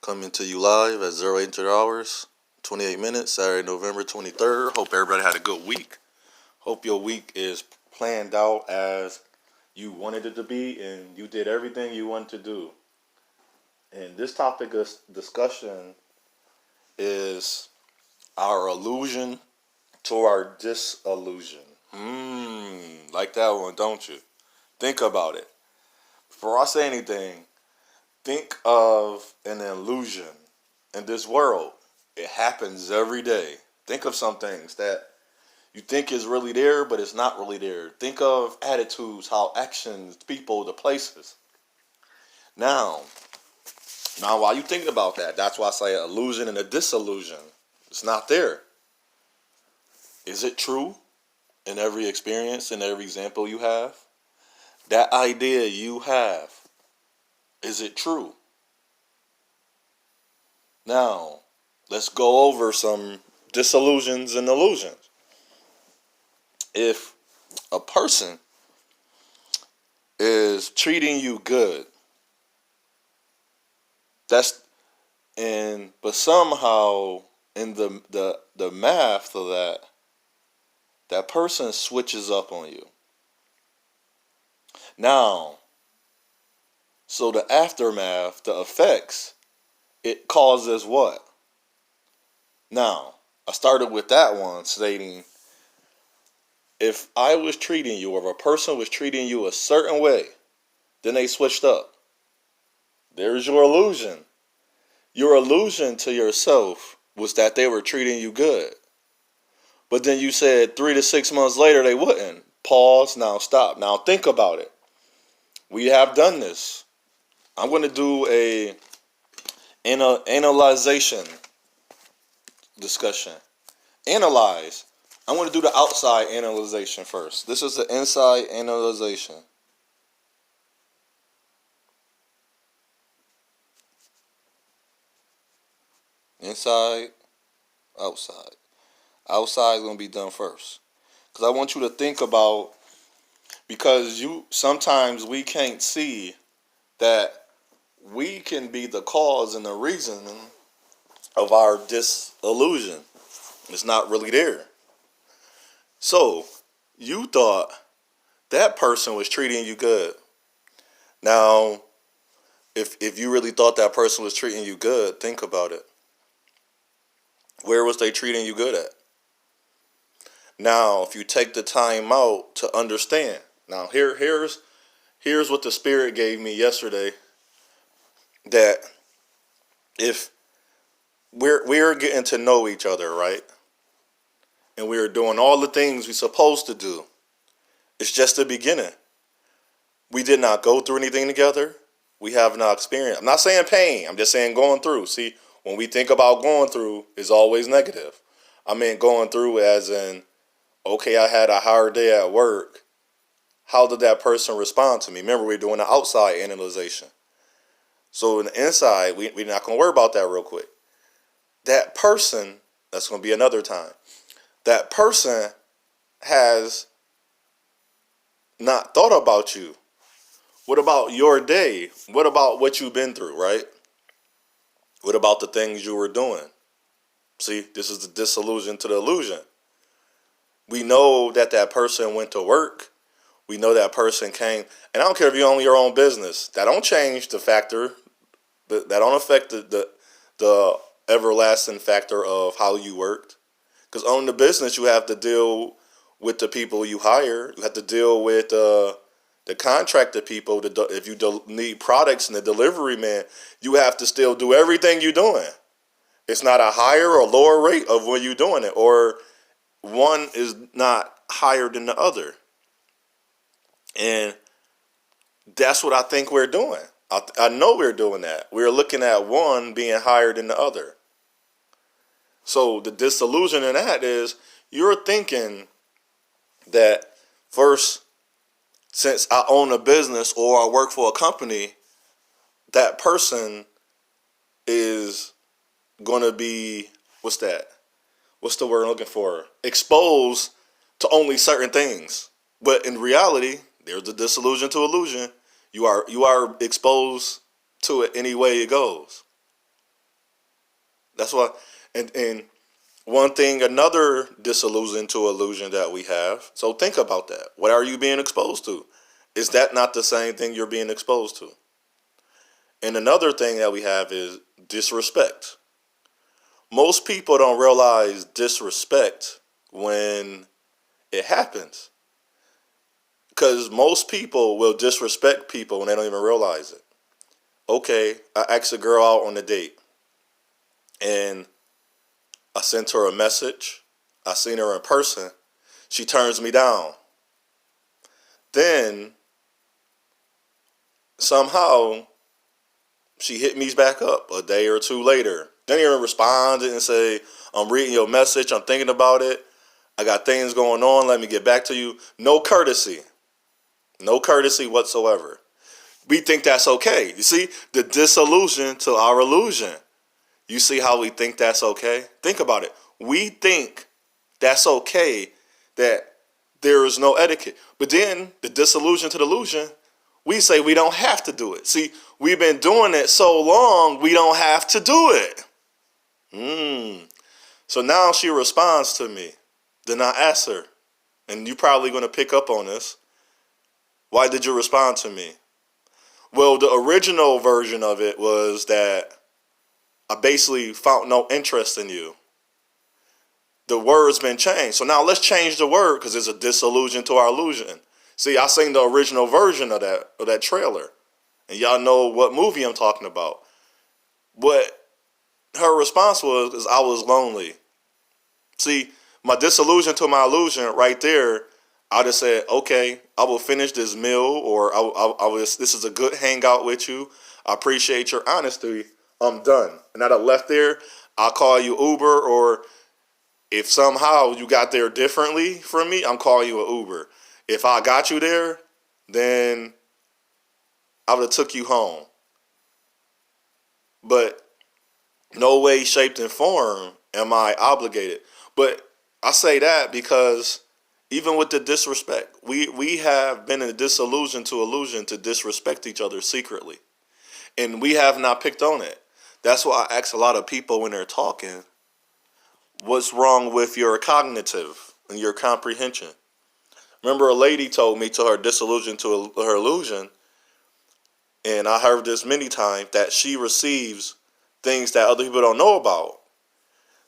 Coming to you live at 0800 hours, 28 minutes, Saturday, November 23rd. Hope everybody had a good week. Hope your week is planned out as you wanted it to be and you did everything you wanted to do. And this topic of discussion is our illusion to our disillusion. Like that one, don't you? Think about it. Before I say anything, think of an illusion in this world. It happens every day. Think of some things that you think is really there, but it's not really there. Think of attitudes, how actions, people, the places. Now while you think about that, that's why I say illusion and a disillusion. It's not there. Is it true in every experience, in every example you have? That idea you have, is it true? Now, let's go over some disillusions and illusions. If a person is treating you good, but somehow in the math of that person switches up on you. Now, so the aftermath, the effects, it causes what? Now, I started with that one stating, if I was treating you, or if a person was treating you a certain way, then they switched up. There's your illusion. Your illusion to yourself was that they were treating you good. But then you said 3 to 6 months later they wouldn't. Pause, now stop. Now think about it. We have done this. I'm going to do an analyzation discussion. Analyze. I'm going to do the outside analyzation first. This is the inside analyzation. Inside, outside. Outside is going to be done first. Because I want you to think about, because sometimes we can't see that we can be the cause and the reason of our disillusion. It's not really there. So, you thought that person was treating you good. Now, if you really thought that person was treating you good, think about it. Where was they treating you good at? Now, if you take the time out to understand. Now, here's what the Spirit gave me yesterday. That if we're getting to know each other, right? And we're doing all the things we're supposed to do. It's just the beginning. We did not go through anything together. We have not experienced. I'm not saying pain. I'm just saying going through. See, when we think about going through, it's always negative. I mean going through as in, okay, I had a hard day at work. How did that person respond to me? Remember, we're doing the outside analyzation. So in the inside, we're not going to worry about that real quick. That person, that's going to be another time. That person has not thought about you. What about your day? What about what you've been through, right? What about the things you were doing? See, this is the disillusion to the illusion. We know that person went to work. We know that person came. And I don't care if you own your own business. That don't change the factor. That don't affect the everlasting factor of how you worked. Because owning the business, you have to deal with the people you hire. You have to deal with the contracted people. If you need products and the delivery man, you have to still do everything you're doing. It's not a higher or lower rate of when you're doing it. Or one is not higher than the other. And that's what I think we're doing. I know we're doing that. We're looking at one being higher than the other. So the disillusion in that is you're thinking that first, since I own a business or I work for a company, that person is going to be, what's that? What's the word I'm looking for? Exposed to only certain things. But in reality, there's the disillusion to illusion. You are exposed to it any way it goes. That's why. And one thing, another disillusion to illusion that we have. So think about that. What are you being exposed to? Is that not the same thing you're being exposed to? And another thing that we have is disrespect. Most people don't realize disrespect when it happens. Because most people will disrespect people and they don't even realize it. Okay, I asked a girl out on a date and I sent her a message. I seen her in person. She turns me down. Then somehow she hit me back up a day or two later. Didn't even respond and say, I'm reading your message. I'm thinking about it. I got things going on. Let me get back to you. No courtesy. No courtesy whatsoever. We think that's okay. You see, the disillusion to our illusion. You see how we think that's okay? Think about it. We think that's okay, that there is no etiquette. But then the disillusion to the illusion, we say we don't have to do it. See, we've been doing it so long, we don't have to do it. So now she responds to me. Then I ask her, and you're probably going to pick up on this. Why did you respond to me? Well, the original version of it was that I basically found no interest in you. The word's been changed. So now let's change the word because it's a disillusion to our illusion. See, I seen the original version of that trailer. And y'all know what movie I'm talking about. What her response was is I was lonely. See, my disillusion to my illusion right there, I just said, okay, I will finish this meal, or this is a good hangout with you. I appreciate your honesty. I'm done. And I'd have left there. I'll call you Uber, or if somehow you got there differently from me, I'm calling you an Uber. If I got you there, then I would have took you home. But no way, shaped, and form am I obligated. But I say that because even with the disrespect, we have been in a disillusion to illusion to disrespect each other secretly. And we have not picked on it. That's why I ask a lot of people when they're talking, what's wrong with your cognitive and your comprehension? Remember, a lady told me to her disillusion to her illusion, and I heard this many times, that she receives things that other people don't know about.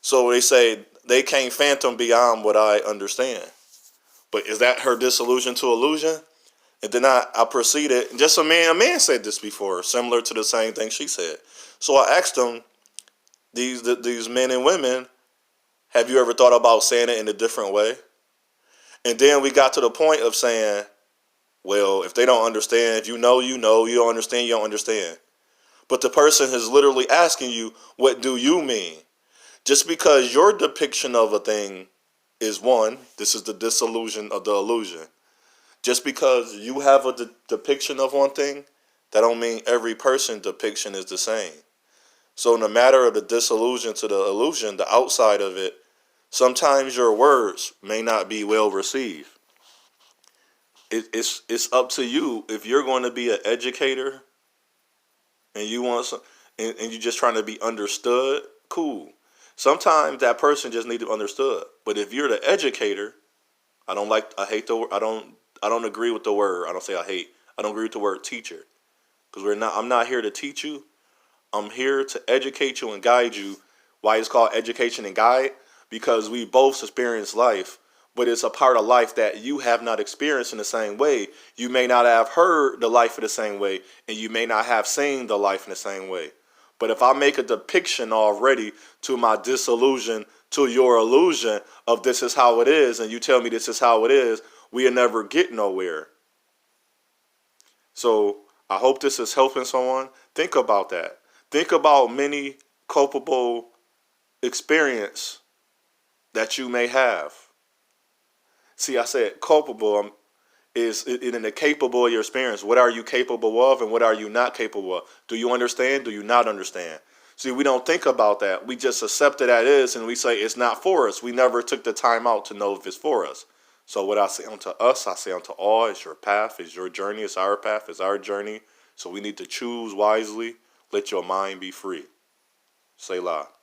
So they say they can't phantom beyond what I understand. But is that her disillusion to illusion? And then I proceeded, just a man said this before, similar to the same thing she said. So I asked them, these men and women, have you ever thought about saying it in a different way? And then we got to the point of saying, well, if they don't understand, if you know, you know, you don't understand, you don't understand. But the person is literally asking you, what do you mean? Just because your depiction of a thing is one, this is the disillusion of the illusion. Just because you have a depiction of one thing, that don't mean every person's depiction is the same. So in the matter of the disillusion to the illusion, the outside of it, sometimes your words may not be well received. It's up to you. If you're going to be an educator and you want some, and you're just trying to be understood, cool. Sometimes that person just needs to be understood. But if you're the educator, I don't agree with the word. I don't say I hate. I don't agree with the word teacher. Because I'm not here to teach you. I'm here to educate you and guide you. Why it's called education and guide? Because we both experience life, but it's a part of life that you have not experienced in the same way. You may not have heard the life in the same way, and you may not have seen the life in the same way. But if I make a depiction already to my disillusion to your illusion of this is how it is, and you tell me this is how it is, we'll never get nowhere. So I hope this is helping someone. Think about that. Think about many culpable experience that you may have. See, I said culpable is in the capable of your experience. What are you capable of and what are you not capable of? Do you understand? Do you not understand? See, we don't think about that. We just accept it as is and we say it's not for us. We never took the time out to know if it's for us. So what I say unto us, I say unto all, it's your path, it's your journey, it's our path, it's our journey. So we need to choose wisely. Let your mind be free. Selah.